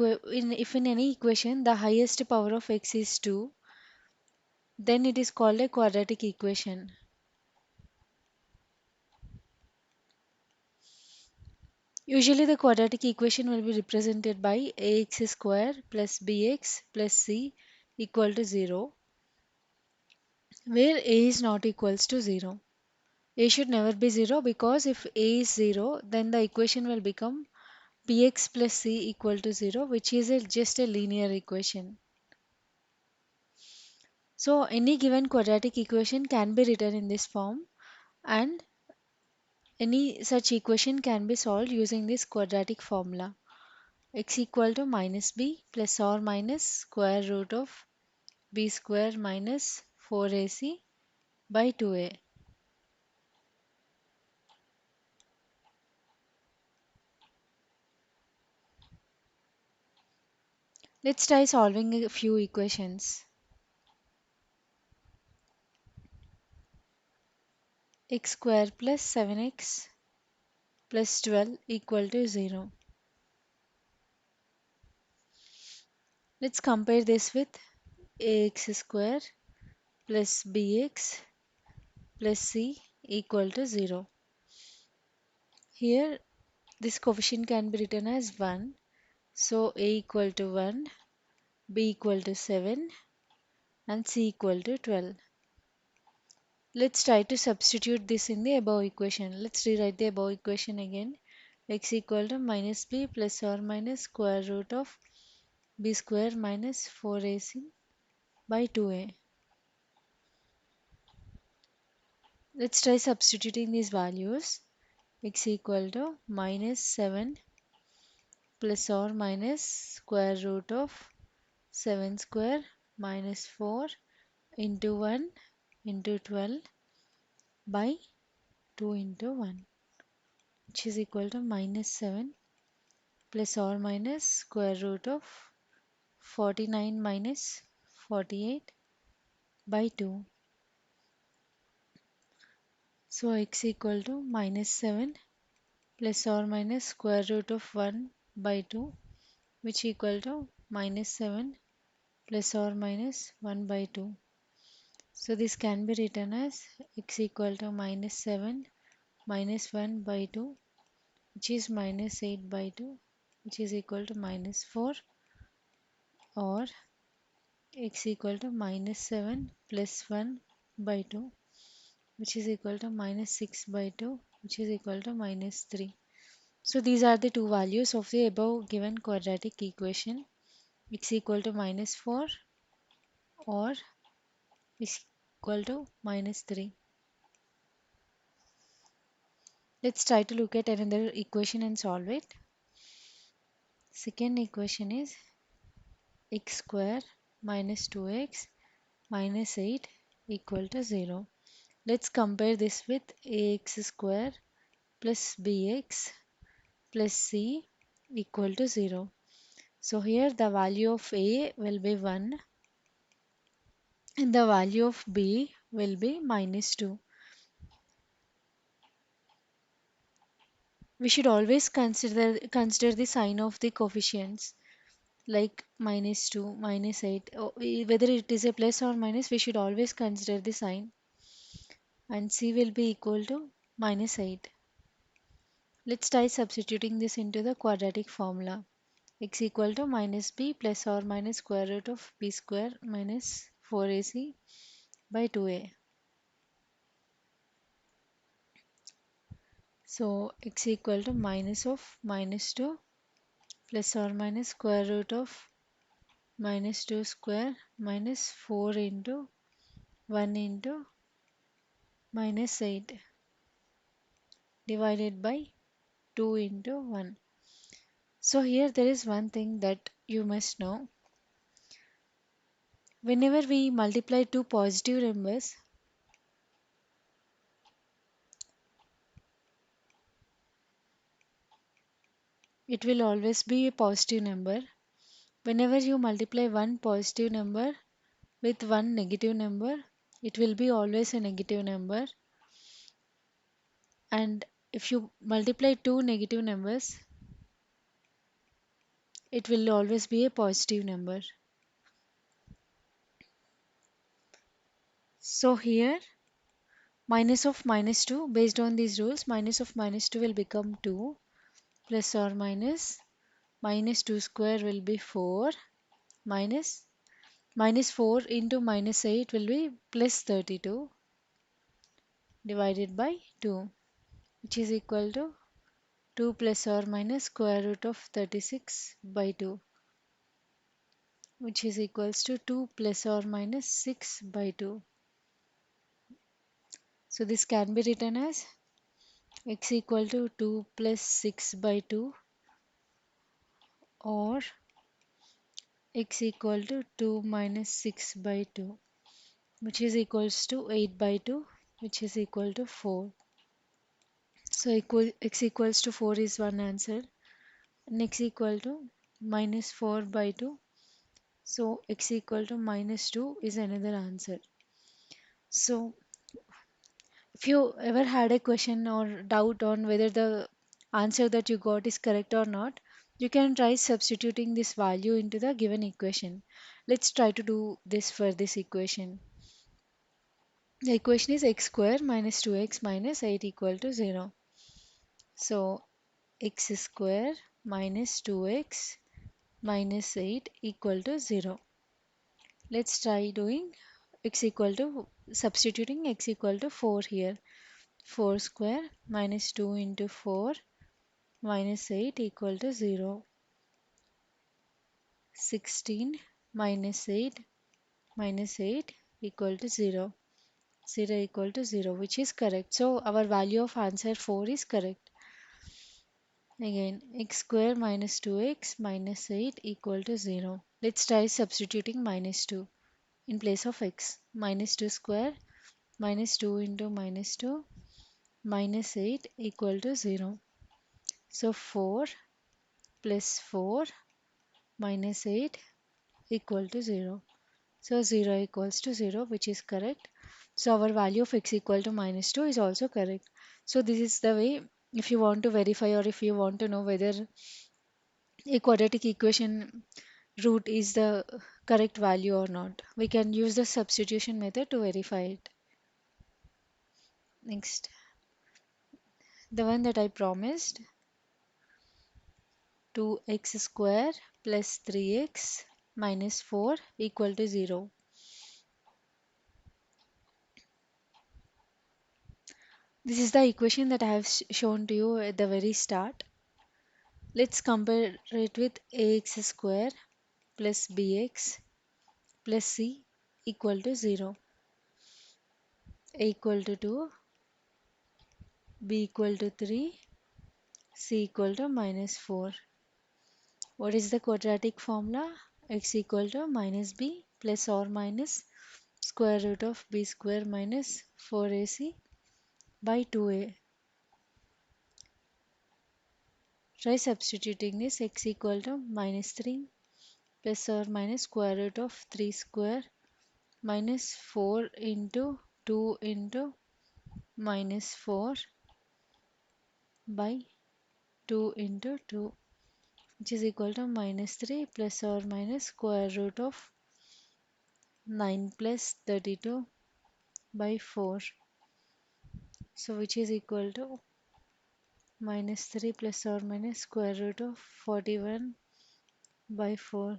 if in any equation the highest power of x is 2, then it is called a quadratic equation. Usually the quadratic equation will be represented by ax square plus bx plus c equal to 0, where a is not equals to 0. A should never be 0, because if a is 0, then the equation will become bx plus c equal to 0, which is just a linear equation. So any given quadratic equation can be written in this form, and any such equation can be solved using this quadratic formula: x equal to minus b plus or minus square root of b square minus 4ac by 2a. Let's try solving a few equations. X square plus 7x plus 12 equal to 0. Let's compare this with ax square plus bx plus c equal to 0. Here this coefficient can be written as 1. So a equal to 1, b equal to 7 and c equal to 12. Let's try to substitute this in the above equation. Let's rewrite the above equation again. X equal to minus b plus or minus square root of b square minus 4ac by 2a. Let's try substituting these values. X equal to minus 7 plus or minus square root of 7 square minus 4 into 1 into 12 by 2 into 1, which is equal to minus 7 plus or minus square root of 49 minus 48 by 2. So x equal to minus 7 plus or minus square root of 1 by 2, which equal to minus 7 plus or minus 1 by 2. So this can be written as x equal to minus 7 minus 1 by 2, which is minus 8 by 2, which is equal to minus 4, or x equal to minus 7 plus 1 by 2, which is equal to minus 6 by 2, which is equal to minus 3. So these are the two values of the above given quadratic equation: x equal to minus 4 or x equal to minus 3. Let's try to look at another equation and solve it. Second equation is x square minus 2x minus 8 equal to 0. Let's compare this with ax square plus bx plus c equal to 0. So here the value of a will be 1 and the value of b will be minus 2. We should always consider the sign of the coefficients, like minus 2, minus 8. Whether it is a plus or minus, we should always consider the sign, and c will be equal to minus 8. Let's try substituting this into the quadratic formula: x equal to minus b plus or minus square root of b square minus 4ac by 2a. So x equal to minus of minus 2 plus or minus square root of minus 2 square minus 4 into 1 into minus 8 divided by 2 into 1. So here there is one thing that you must know. Whenever we multiply two positive numbers, it will always be a positive number. Whenever you multiply one positive number with one negative number, it will be always a negative number. And if you multiply two negative numbers, it will always be a positive number. So here minus of minus 2, based on these rules, minus of minus 2 will become 2, plus or minus minus 2 square will be 4, minus minus 4 into minus 8 will be plus 32 divided by 2, which is equal to 2 plus or minus square root of 36 by 2, which is equals to 2 plus or minus 6 by 2. So this can be written as x equal to 2 plus 6 by 2, or x equal to 2 minus 6 by 2, which is equals to 8 by 2, which is equal to 4. So x equals to 4 is one answer, and x equal to minus 4 by 2. So x equal to minus 2 is another answer. So if you ever had a question or doubt on whether the answer that you got is correct or not, you can try substituting this value into the given equation. Let's try to do this for this equation. The equation is x square minus 2x minus 8 equal to 0. So x square minus 2x minus 8 equal to 0. Let's try doing x equal to substituting x equal to 4 here. 4 square minus 2 into 4 minus 8 equal to 0. 16 minus 8 minus 8 equal to 0. 0 equal to 0, which is correct. So our value of answer 4 is correct. Again, x square minus 2x minus 8 equal to 0. Let's try substituting minus 2 in place of x. Minus 2 square minus 2 into minus 2 minus 8 equal to 0. So 4 plus 4 minus 8 equal to 0. So 0 equals to 0, which is correct. So our value of x equal to minus 2 is also correct. So this is the way, if you want to verify or if you want to know whether a quadratic equation root is the correct value or not, we can use the substitution method to verify it. Next, the one that I promised, 2x square plus 3x minus 4 equal to 0. This is the equation that I have shown to you at the very start. Let's compare it with ax square plus bx plus c equal to 0. A equal to 2, b equal to 3, c equal to minus 4. What is the quadratic formula? X equal to minus b plus or minus square root of b square minus 4ac by 2a. Try substituting this. X equal to minus 3 plus or minus square root of 3 square minus 4 into 2 into minus 4 by 2 into 2, which is equal to minus 3 plus or minus square root of 9 plus 32 by 4. So which is equal to minus 3 plus or minus square root of 41 by 4.